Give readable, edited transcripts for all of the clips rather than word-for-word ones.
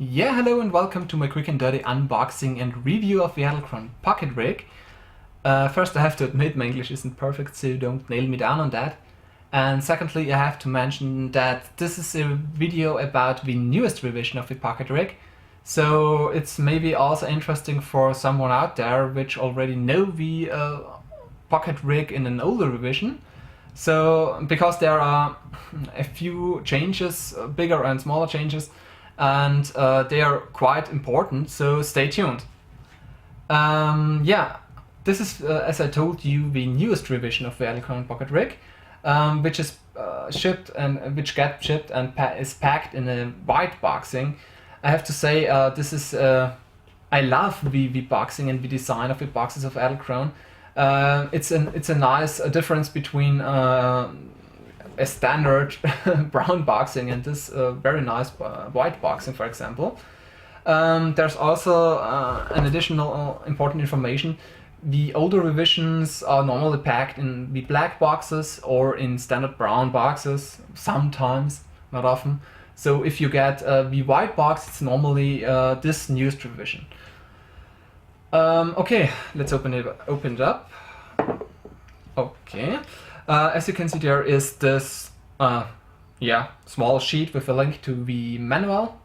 Yeah, hello and welcome to my quick and dirty unboxing and review of the Edelkrone pocket rig. First I have to admit my English isn't perfect, so don't nail me down on that. And secondly I have to mention that this is a video about the newest revision of the pocket rig. So it's maybe also interesting for someone out there which already know the pocket rig in an older revision. So because there are a few changes, bigger and smaller changes, and they are quite important, so stay tuned. Yeah, this is, as I told you, the newest revision of the Edelkrone pocket rig, which is shipped and is packed in a white boxing. I have to say, this is I love the boxing and the design of the boxes of Edelkrone. It's a nice difference between a standard brown boxing and this very nice white boxing, for example. There's also an additional important information. The older revisions are normally packed in the black boxes or in standard brown boxes, sometimes, not often. So if you get the white box, it's normally this newest revision. Okay, let's open it up. Okay. As you can see, there is this small sheet with a link to the manual.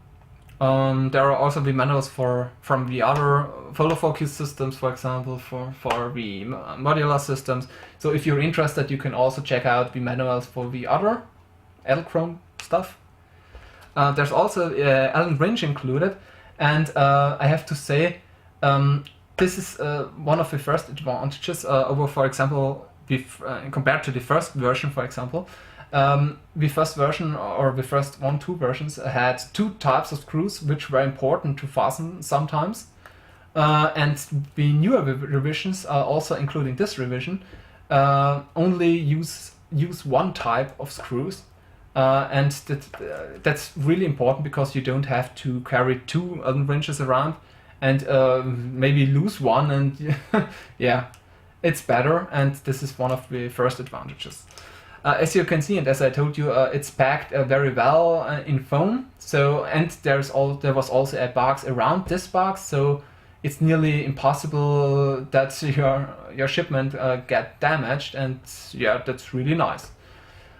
There are also the manuals from the other follow focus systems, for example, for the modular systems. So if you're interested, you can also check out the manuals for the other Edelkrone stuff. There's also Allen wrench included, and I have to say, this is one of the first advantages over, for example, compared to the first version, for example. The first version, or the first two versions, had two types of screws which were important to fasten sometimes. And the newer revisions, also including this revision, only use one type of screws. And that's really important because you don't have to carry two Allen wrenches around and maybe lose one, and yeah. It's better, and this is one of the first advantages. As you can see, and as I told you, it's packed very well in foam. So, and there was also a box around this box, so it's nearly impossible that your shipment get damaged, and yeah, that's really nice.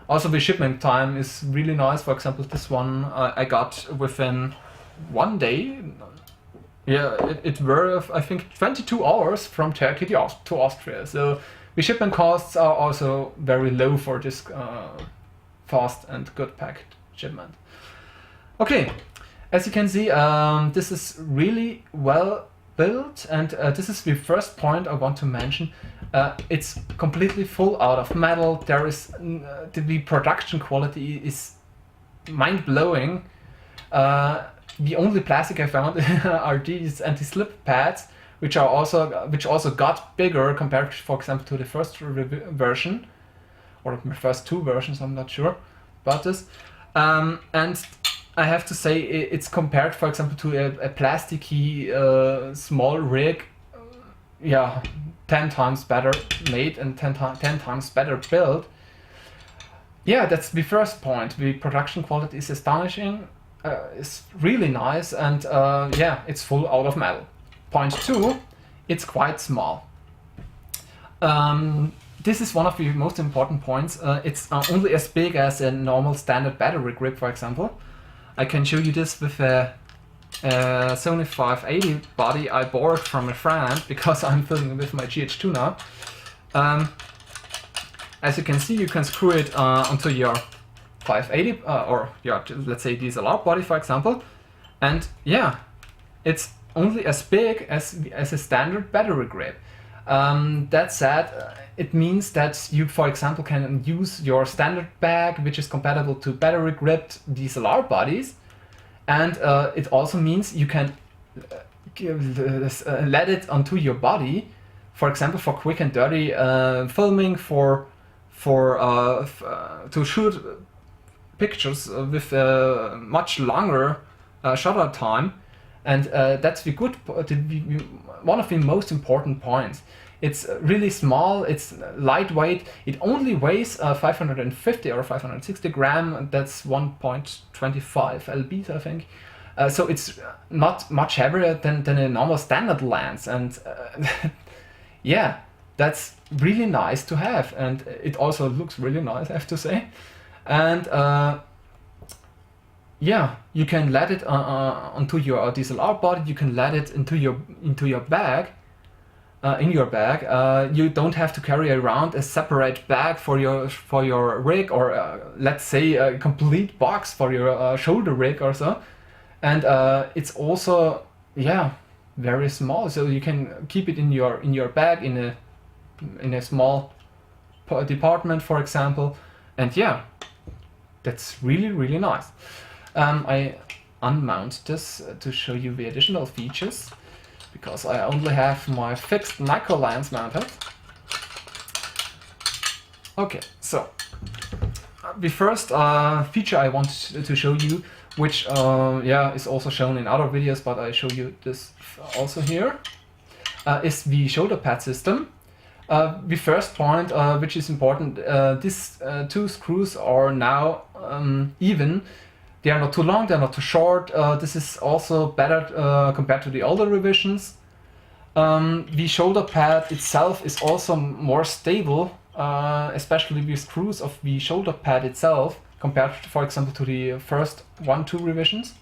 Also, the shipment time is really nice. For example, this one I got within 1 day. Yeah, it were, I think, 22 hours from Turkey to Austria. So the shipment costs are also very low for this fast and good packed shipment. Okay, as you can see, this is really well built, and this is the first point I want to mention. It's completely full out of metal. There is the production quality is mind-blowing. The only plastic I found are these anti-slip pads, which also got bigger compared, for example, to the first version, or the first two versions. I'm not sure about this. And I have to say, it's compared, for example, to a plasticky small rig. Yeah, 10 times better made and 10 times better built. Yeah, that's the first point. The production quality is astonishing. It's really nice, and yeah, it's full out of metal. Point two, it's quite small. This is one of the most important points. It's only as big as a normal standard battery grip, for example. I can show you this with a Sony 580 body I borrowed from a friend because I'm filming with my GH2 now. As you can see, you can screw it onto your 580 or yeah, let's say DSLR body, for example, and yeah, it's only as big as a standard battery grip. That said, it means that you, for example, can use your standard bag, which is compatible to battery gripped DSLR bodies, and it also means you can let it onto your body, for example, for quick and dirty filming, to shoot pictures with much longer shutter time, and that's one of the most important points. It's really small, it's lightweight, it only weighs 550 or 560 gram, that's 1.25 lbs, I think. So it's not much heavier than a normal standard lens, and yeah, that's really nice to have, and it also looks really nice, I have to say. And yeah, you can let it onto your DSLR body. You can let it into your bag. In your bag, you don't have to carry around a separate bag for your rig, or let's say a complete box for your shoulder rig or so. And it's also, yeah, very small, so you can keep it in your bag in a small department, for example. And yeah, that's really nice. I unmount this to show you the additional features, because I only have my fixed micro lens mounted. Okay, so the first feature I want to show you, which yeah, is also shown in other videos, but I show you this also here, is the shoulder pad system. The first point, which is important, these two screws are now even. They are not too long, they're not too short. This is also better compared to the older revisions. The shoulder pad itself is also more stable, especially the screws of the shoulder pad itself, compared to, for example, to the first 1-2 revisions,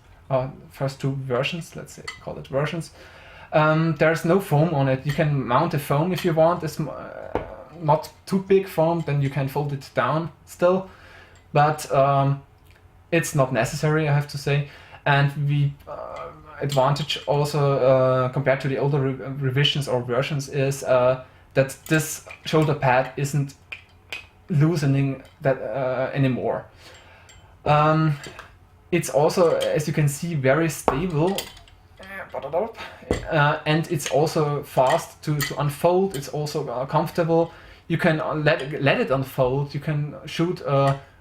first 2 versions, let's say, call it versions. There's no foam on it. You can mount a foam if you want. It's not too big foam, then you can fold it down still, but it's not necessary, I have to say. And the advantage also compared to the older revisions or versions is that this shoulder pad isn't loosening that anymore. It's also, as you can see, very stable, and it's also fast to unfold. It's also comfortable. You can let it unfold. You can shoot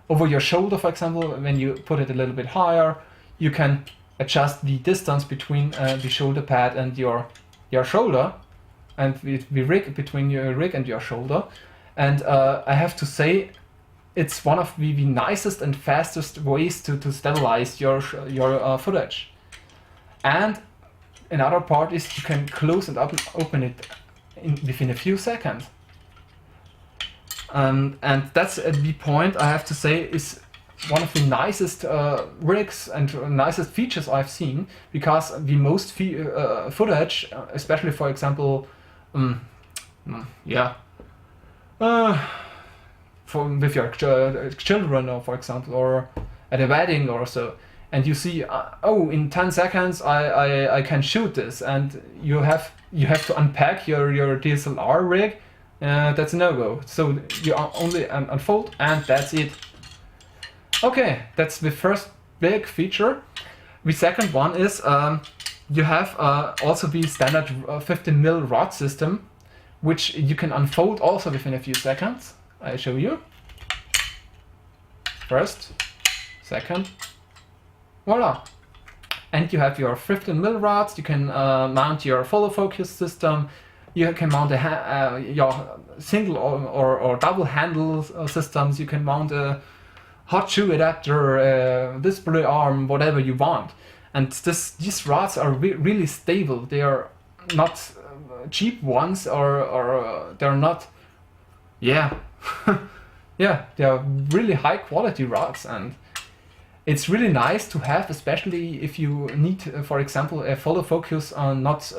over your shoulder, for example. When you put it a little bit higher, you can adjust the distance between the shoulder pad and your shoulder, and the rig between your rig and your shoulder. And I have to say, it's one of the nicest and fastest ways to stabilize your footage. And another part is you can close and open it within a few seconds. And that's the point, I have to say, is one of the nicest rigs and nicest features I've seen, because the most footage, especially for example, yeah, with your children, or for example, or at a wedding or so, and you see, oh, in 10 seconds I can shoot this, and you have to unpack your DSLR rig. That's a no-go. So you only unfold, and that's it. Okay, that's the first big feature. The second one is you have also the standard 15mm rod system, which you can unfold also within a few seconds. I show you. First, second, voila. And you have your 15mm rods. You can mount your follow focus system. You can mount your single or double handle systems. You can mount a hot shoe adapter, display arm, whatever you want. And these rods are really stable. They are not cheap ones, or they're not, yeah, yeah, they are really high quality rods, and it's really nice to have, especially if you need, for example, a follow focus on not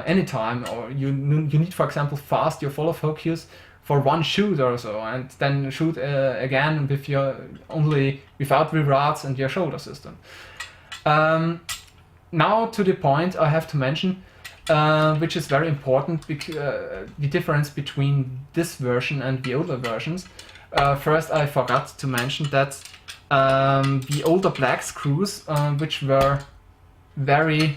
anytime, or you need, for example, fast your follow focus for one shoot or so, and then shoot again with your without the rods and your shoulder system. Now to the point I have to mention, which is very important, the difference between this version and the older versions. First, I forgot to mention that the older black screws, which were very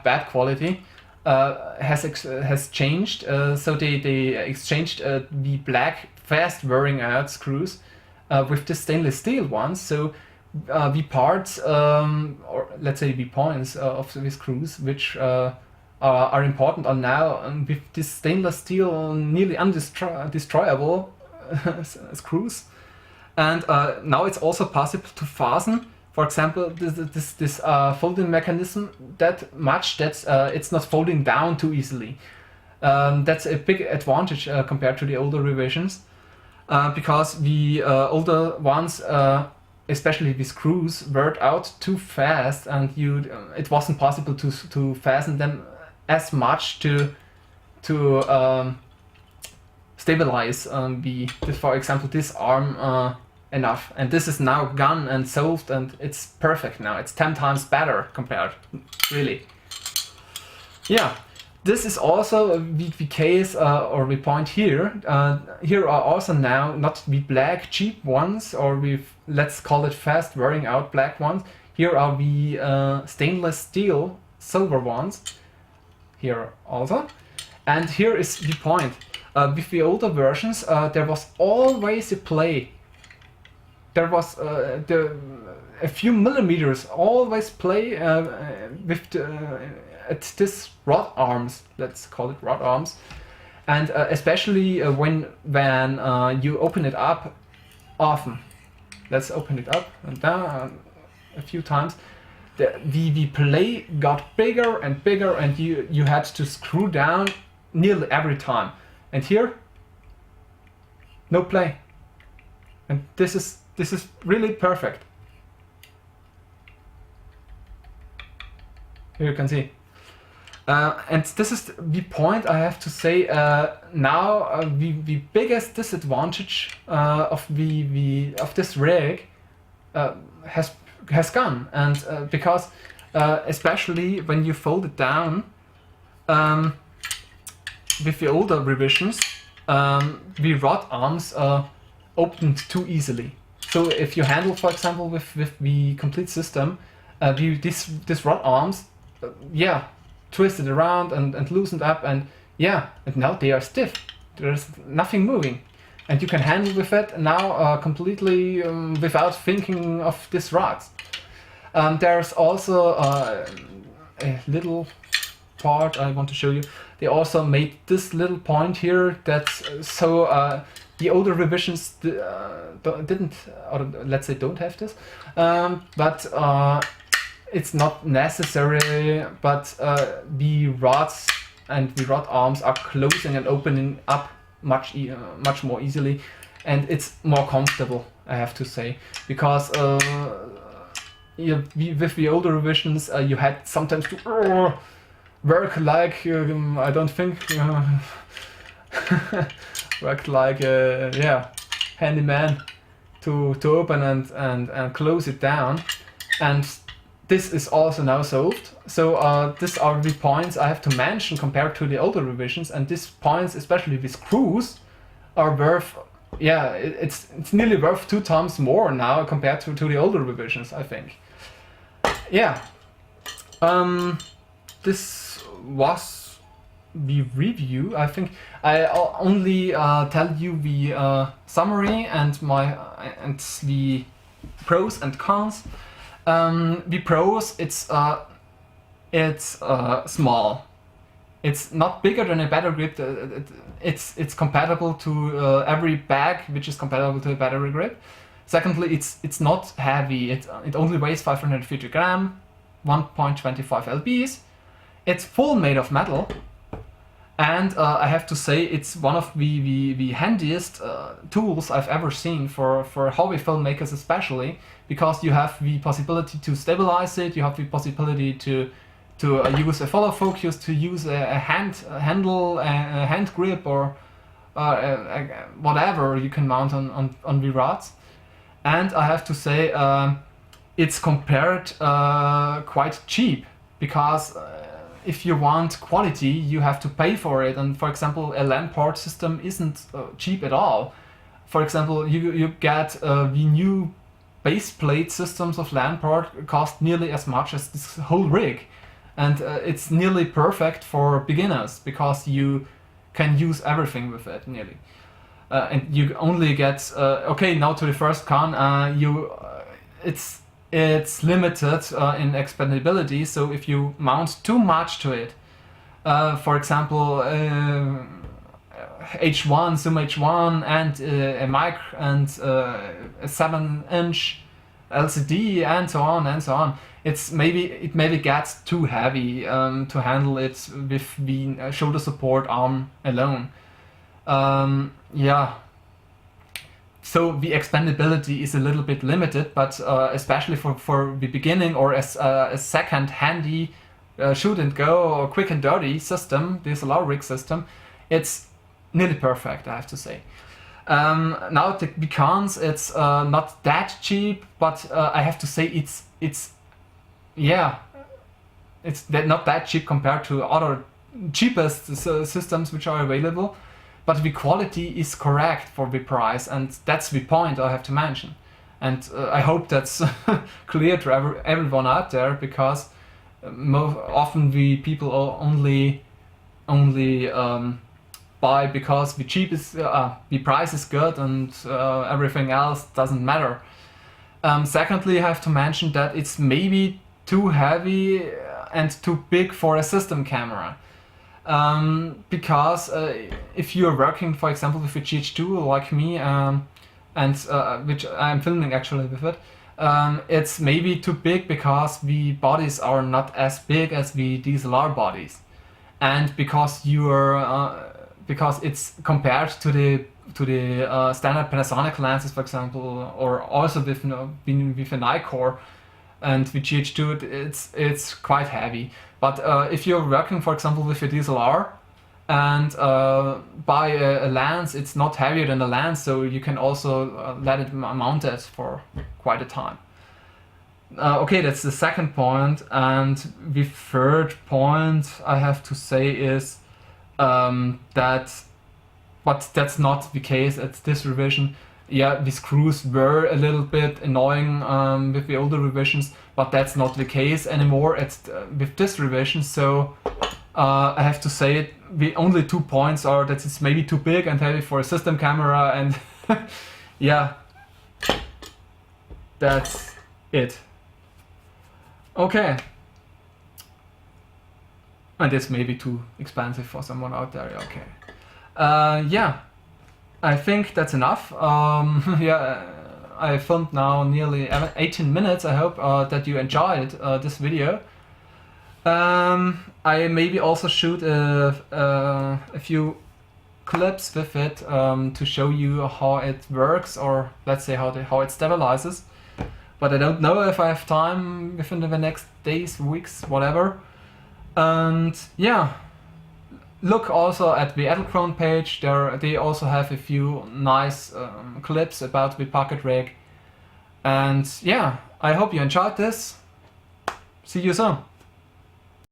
bad quality, has changed. So they exchanged the black fast wearing out screws with the stainless steel ones. So the parts, or let's say the points of the screws, which are important, are now with this stainless steel nearly undestroyable screws. And now it's also possible to fasten, for example, this folding mechanism that much that it's not folding down too easily. That's a big advantage compared to the older revisions, because the older ones, especially the screws, wore out too fast, and it wasn't possible to fasten them as much to stabilize for example, this arm enough. And this is now gone and solved, and it's perfect now. It's 10 times better compared, really. Yeah. This is also the case, or the point here. Here are also now not the black cheap ones, or let's call it fast wearing out black ones. Here are the stainless steel silver ones. Here also. And here is the point. With the older versions, there was always a play. There was a few millimeters always play with at this rod arms, let's call it rod arms, and especially when you open it up often. Let's open it up and down a few times. The play got bigger and bigger, and you had to screw down nearly every time. And here, no play. And this is really perfect. Here you can see. And this is the point I have to say. Now the biggest disadvantage of this rig has gone, and because especially when you fold it down with the older revisions, the rod arms opened too easily. So if you handle, for example, with the complete system, this rod arms, twisted around and loosened up, and now they are stiff. There's nothing moving, and you can handle with it now completely without thinking of these rods. There's also a little part I want to show you. They also made this little point here that's so the older revisions didn't, or let's say don't have this, but it's not necessary, but the rods and the rod arms are closing and opening up much more easily, and it's more comfortable, I have to say, because with the older revisions you had sometimes to work like I don't think work like handyman to open and close it down, and this is also now solved. So these are the points I have to mention compared to the older revisions, and these points, especially the screws, are worth, it's nearly worth 2 times more now compared to the older revisions, I think. This was the review. I think I'll only tell you the summary and the pros and cons. The pros, it's small. It's not bigger than a battery grip. It's compatible to every bag which is compatible to a battery grip. Secondly, it's not heavy. It only weighs 550 grams, 1.25 lbs. It's full made of metal, and I have to say it's one of the handiest tools I've ever seen for hobby filmmakers, especially because you have the possibility to stabilize it. You have the possibility to use a follow focus, to use a handle, a hand grip, or whatever you can mount on the rods. And I have to say it's compared quite cheap, because if you want quality you have to pay for it, and for example a LAN port system isn't cheap at all. For example, you get the new base plate systems of LAN port cost nearly as much as this whole rig, and it's nearly perfect for beginners because you can use everything with it nearly. And you only get now to the first con. It's limited in expandability. So if you mount too much to it, for example, H1, Zoom H1, and a mic, and a 7-inch LCD, and so on and so on. It maybe gets too heavy to handle it with the shoulder support arm alone. Yeah. So the expandability is a little bit limited, but especially for the beginning or as a second handy shoot and go or quick and dirty system, DSLR rig system, it's nearly perfect, I have to say. Now the cons, it's not that cheap, but I have to say it's not that cheap compared to other cheapest systems which are available. But the quality is correct for the price, and that's the point I have to mention. And I hope that's clear to everyone out there, because often the people only buy because the cheapest, the price is good, and everything else doesn't matter. Secondly, I have to mention that it's maybe too heavy and too big for a system camera. Because if you're working, for example, with a GH2 like me, and which I'm filming actually with it, it's maybe too big because the bodies are not as big as the DSLR bodies, and because because it's compared to the standard Panasonic lenses, for example, or also with a Nikon and the GH2, it's quite heavy. But if you're working, for example, with a DSLR and buy a lens, it's not heavier than a lens, so you can also let it mount it for quite a time. Okay, that's the second point, and the third point I have to say is but that's not the case at this revision. Yeah, the screws were a little bit annoying with the older revisions, but that's not the case anymore with this revision. So I have to say it, the only 2 points are that it's maybe too big and heavy for a system camera, and yeah, that's it. Okay. And it's maybe too expensive for someone out there, okay. Yeah. I think that's enough. Yeah, I filmed now nearly 18 minutes. I hope that you enjoyed this video. I maybe also shoot a few clips with it to show you how it works, or let's say how it stabilizes. But I don't know if I have time within the next days, weeks, whatever. And yeah. Look also at the Edelkrone page. They also have a few nice clips about the pocket rig. And yeah, I hope you enjoyed this. See you soon.